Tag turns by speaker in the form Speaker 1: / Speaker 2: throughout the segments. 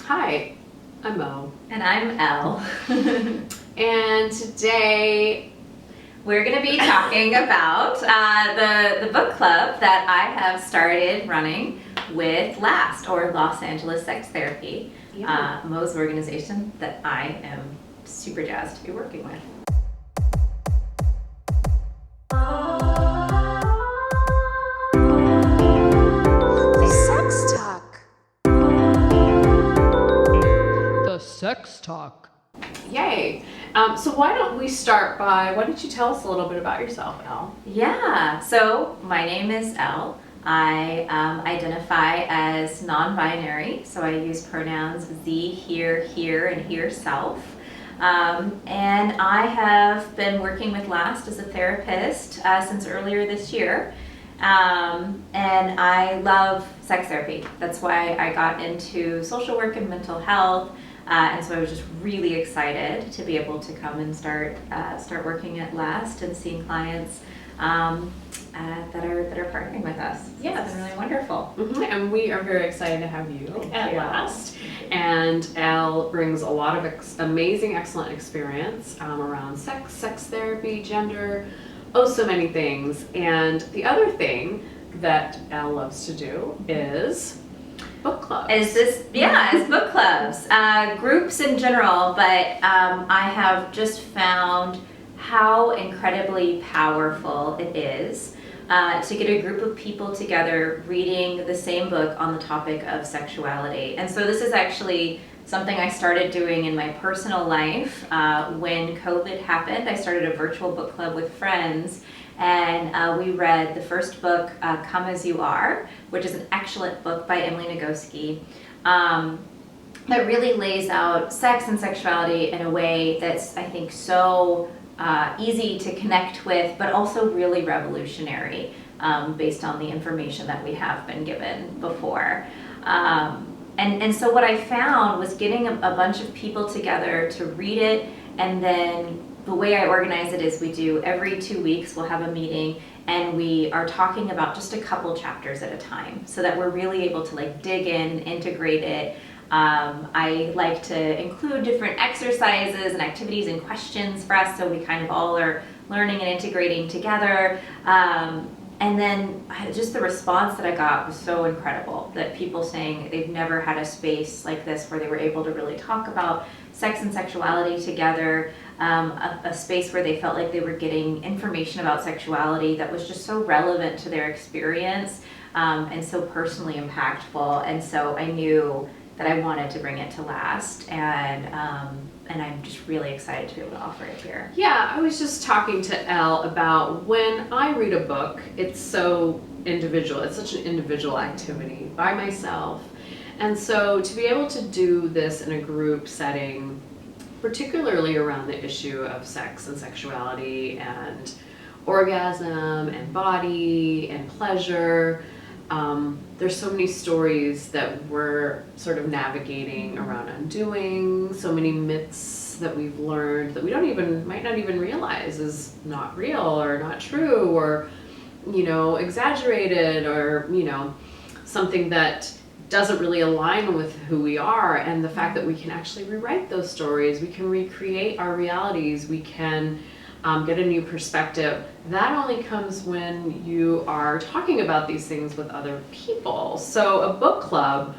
Speaker 1: Hi, I'm Mo.
Speaker 2: And I'm Elle.
Speaker 1: And today
Speaker 2: we're going to be talking about the book club that I have started running with LAST, or Los Angeles Sex Therapy, Mo's organization that I am super jazzed to be working with.
Speaker 1: Sex talk. Yay. So why don't you tell us a little bit about yourself, Elle?
Speaker 2: Yeah, so my name is Elle. I identify as non-binary, so I use pronouns Z, here, and here, self. And I have been working with LAST as a therapist since earlier this year. And I love sex therapy. That's why I got into social work and mental health. And so I was just really excited to be able to come and start working at LAST and seeing clients that are partnering with us.
Speaker 1: Yes.
Speaker 2: It's been really wonderful.
Speaker 1: Mm-hmm. And we are very excited to have you at LAST. And Elle brings a lot of amazing, excellent experience around sex therapy, gender, so many things. And the other thing that Elle loves to do is book clubs.
Speaker 2: It's book clubs, groups in general, but I have just found how incredibly powerful it is to get a group of people together reading the same book on the topic of sexuality. And so this is actually something I started doing in my personal life. When COVID happened, I started a virtual book club with friends. And we read the first book, Come As You Are, which is an excellent book by Moushumi Ghose, that really lays out sex and sexuality in a way that's, I think, so easy to connect with, but also really revolutionary based on the information that we have been given before. And so what I found was getting a bunch of people together to read it, and then the way I organize it is we do every 2 weeks, we'll have a meeting and we are talking about just a couple chapters at a time so that we're really able to dig in, integrate it. I like to include different exercises and activities and questions for us so we kind of all are learning and integrating together. And then just the response that I got was so incredible, that people saying they've never had a space like this where they were able to really talk about sex and sexuality together, a space where they felt like they were getting information about sexuality that was just so relevant to their experience and so personally impactful. And so I knew that I wanted to bring it to LAST, and I'm just really excited to be able to offer it here.
Speaker 1: Yeah, I was just talking to Elle about when I read a book, it's so individual. It's such an individual activity by myself. And so to be able to do this in a group setting, particularly around the issue of sex and sexuality and orgasm and body and pleasure, there's so many stories that we're sort of navigating around undoing, so many myths that we've learned that we might not even realize is not real or not true, or exaggerated, or something that doesn't really align with who we are. And the fact that we can actually rewrite those stories, we can recreate our realities, we can get a new perspective. That only comes when you are talking about these things with other people. So a book club,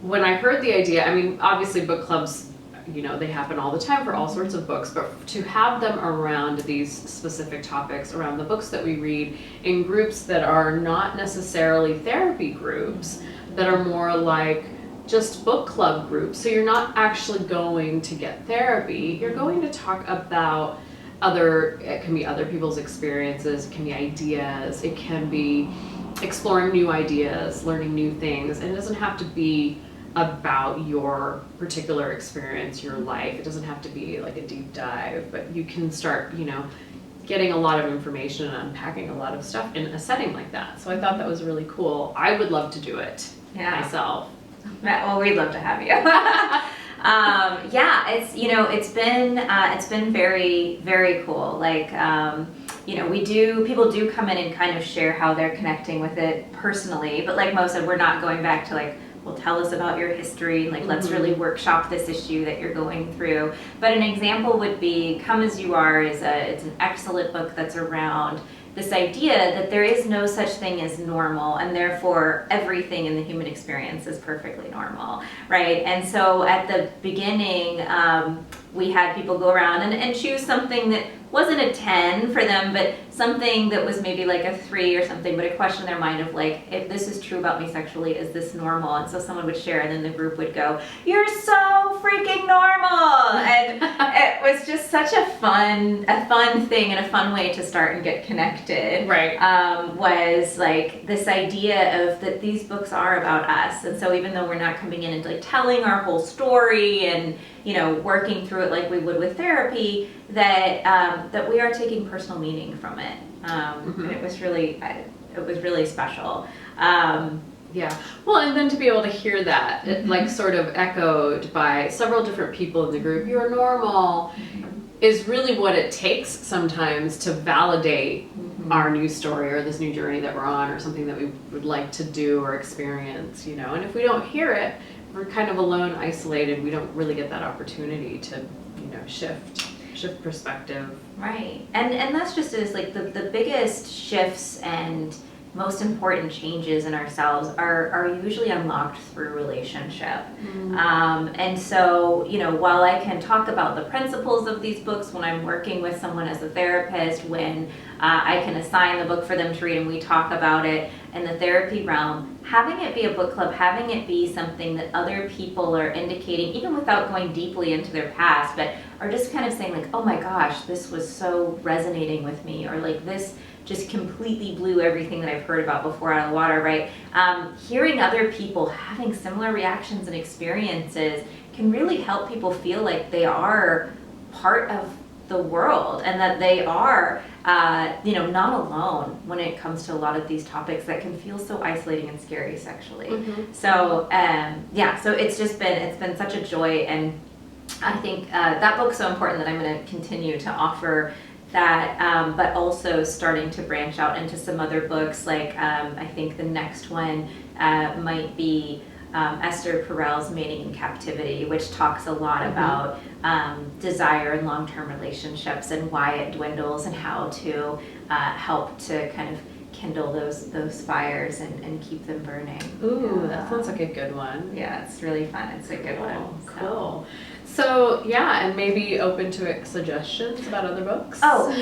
Speaker 1: when I heard the idea, obviously book clubs, they happen all the time for all sorts of books, but to have them around these specific topics, around the books that we read, in groups that are not necessarily therapy groups, that are more like just book club groups. So you're not actually going to get therapy, you're going to talk about it can be other people's experiences, it can be ideas, it can be exploring new ideas, learning new things, and it doesn't have to be about your particular experience, your life. It doesn't have to be like a deep dive, but you can start, getting a lot of information and unpacking a lot of stuff in a setting like that. So I thought that was really cool. I would love to do it myself.
Speaker 2: Well, we'd love to have you. It's been very, very cool. People do come in and kind of share how they're connecting with it personally, but like Mo said, we're not going back to well, tell us about your history, like let's really workshop this issue that you're going through. But an example would be Come As You Are it's an excellent book that's around this idea that there is no such thing as normal, and therefore everything in the human experience is perfectly normal, right? And so at the beginning, we had people go around and choose something that wasn't a 10 for them, but something that was maybe like a 3 or something, but a question in their mind of like, if this is true about me sexually, is this normal? And so someone would share, and then the group would go, you're so freaking normal! And it was just such a fun thing and a fun way to start and get connected.
Speaker 1: Right.
Speaker 2: Was like this idea of that these books are about us. And so even though we're not coming in and like telling our whole story and, you know, working through it like we would with therapy, that we are taking personal meaning from it. And it was really special.
Speaker 1: Yeah. Well, and then to be able to hear that, it, like sort of echoed by several different people in the group, you're normal, is really what it takes sometimes to validate our new story or this new journey that we're on, or something that we would like to do or experience, you know. And if we don't hear it, we're kind of alone, isolated. We don't really get that opportunity to, you know, shift perspective.
Speaker 2: Right. And that's just is like the biggest shifts and most important changes in ourselves are usually unlocked through relationship. And so, you know, while I can talk about the principles of these books when I'm working with someone as a therapist, when I can assign the book for them to read and we talk about it in the therapy realm, having it be a book club, having it be something that other people are indicating, even without going deeply into their past, but are just kind of saying like, oh my gosh, this was so resonating with me, or like this just completely blew everything that I've heard about before out of the water, right? Hearing other people having similar reactions and experiences can really help people feel like they are part of the world, and that they are, you know, not alone when it comes to a lot of these topics that can feel so isolating and scary sexually. So, yeah, so it's been such a joy, and I think that book's so important that I'm going to continue to offer that, but also starting to branch out into some other books. Like I think the next one might be Esther Perel's Mating in Captivity, which talks a lot about desire in long-term relationships and why it dwindles, and how to help to kind of kindle those fires and keep them burning.
Speaker 1: Ooh, that sounds like a good one.
Speaker 2: Yeah, it's really fun. It's a good one.
Speaker 1: Cool. So yeah, and maybe open to suggestions about other books.
Speaker 2: Oh,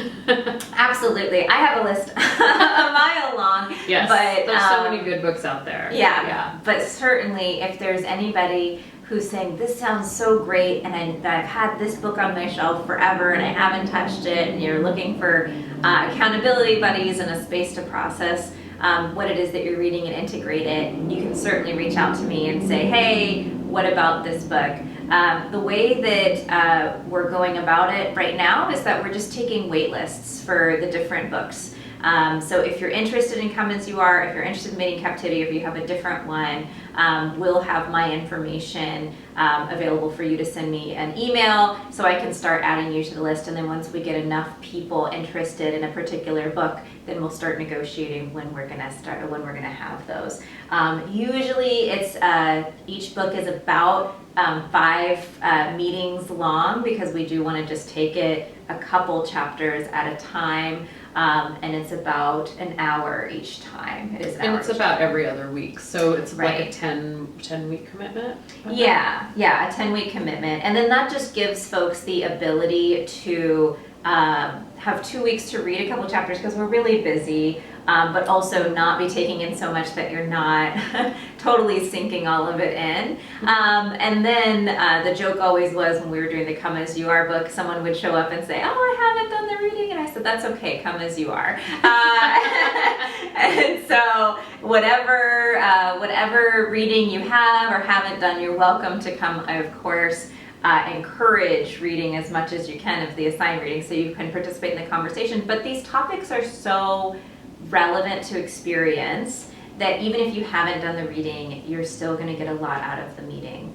Speaker 2: absolutely. I have a list a mile long.
Speaker 1: Yes,
Speaker 2: but
Speaker 1: there's so many good books out there.
Speaker 2: Yeah. But certainly, if there's anybody who's saying this sounds so great, and I've had this book on my shelf forever and I haven't touched it, and you're looking for accountability buddies and a space to process what it is that you're reading and integrate it, you can certainly reach out to me and say, hey, what about this book? The way that we're going about it right now is that we're just taking wait lists for the different books. So if you're interested in Come As You Are, if you're interested in Mating Captivity, if you have a different one, we'll have my information available for you to send me an email so I can start adding you to the list. And then once we get enough people interested in a particular book, then we'll start negotiating when we're gonna have those. Usually it's each book is about 5 meetings long, because we do want to just take it a couple chapters at a time, and it's about an hour each time. It is an
Speaker 1: And
Speaker 2: hour
Speaker 1: it's
Speaker 2: each
Speaker 1: about
Speaker 2: time.
Speaker 1: every other week, so it's
Speaker 2: Right.
Speaker 1: like a 10-week commitment?
Speaker 2: Yeah, a 10-week commitment. And then that just gives folks the ability to have 2 weeks to read a couple chapters, because we're really busy, but also not be taking in so much that you're not totally sinking all of it in. And then the joke always was, when we were doing the Come As You Are book, someone would show up and say, oh, I haven't done the reading. And I said, that's okay, come as you are. And so whatever reading you have or haven't done, you're welcome to come. I, of course, encourage reading as much as you can of the assigned reading, so you can participate in the conversation. But these topics are so relevant to experience that even if you haven't done the reading, you're still going to get a lot out of the meeting,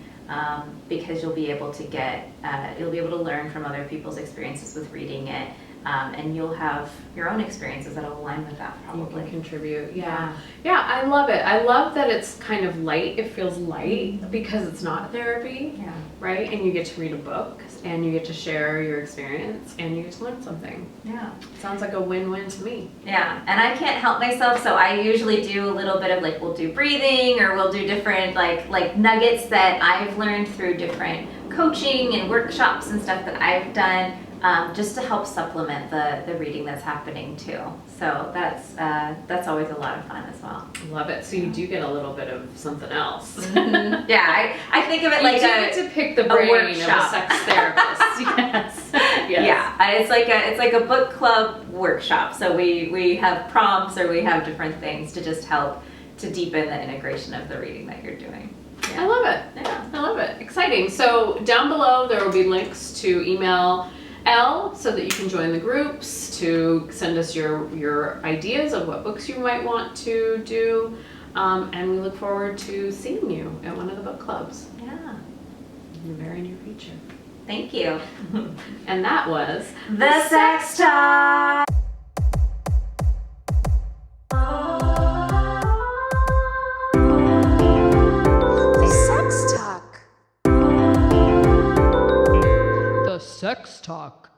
Speaker 2: because you'll be able to learn from other people's experiences with reading it, and you'll have your own experiences that'll align with that
Speaker 1: You
Speaker 2: probably.
Speaker 1: can contribute. Yeah. Yeah, I love it. I love that it's kind of light. It feels light because it's not therapy,
Speaker 2: Yeah.
Speaker 1: right? And you get to read a book and you get to share your experience and you get to learn something.
Speaker 2: Yeah.
Speaker 1: Sounds like a win-win to me.
Speaker 2: Yeah, and I can't help myself, so I usually do a little bit of like, we'll do breathing, or we'll do different like nuggets that I've learned through different coaching and workshops and stuff that I've done, just to help supplement the reading that's happening too. So that's always a lot of fun as well.
Speaker 1: Love it. So you do get a little bit of something else.
Speaker 2: Yeah, I think of it like
Speaker 1: you do get to pick the brain of a
Speaker 2: workshop.
Speaker 1: sex therapist. Yes. Yes.
Speaker 2: Yeah, it's like a book club workshop. So we have prompts, or we have different things to just help to deepen the integration of the reading that you're doing.
Speaker 1: I love it.
Speaker 2: Yeah.
Speaker 1: I love it. Exciting. So down below there will be links to email Elle so that you can join the groups, to send us your ideas of what books you might want to do. And we look forward to seeing you at one of the book clubs
Speaker 2: Yeah.
Speaker 1: in the very near future.
Speaker 2: Thank you.
Speaker 1: And that was
Speaker 2: The Sex Talk.
Speaker 3: The Sex Talk.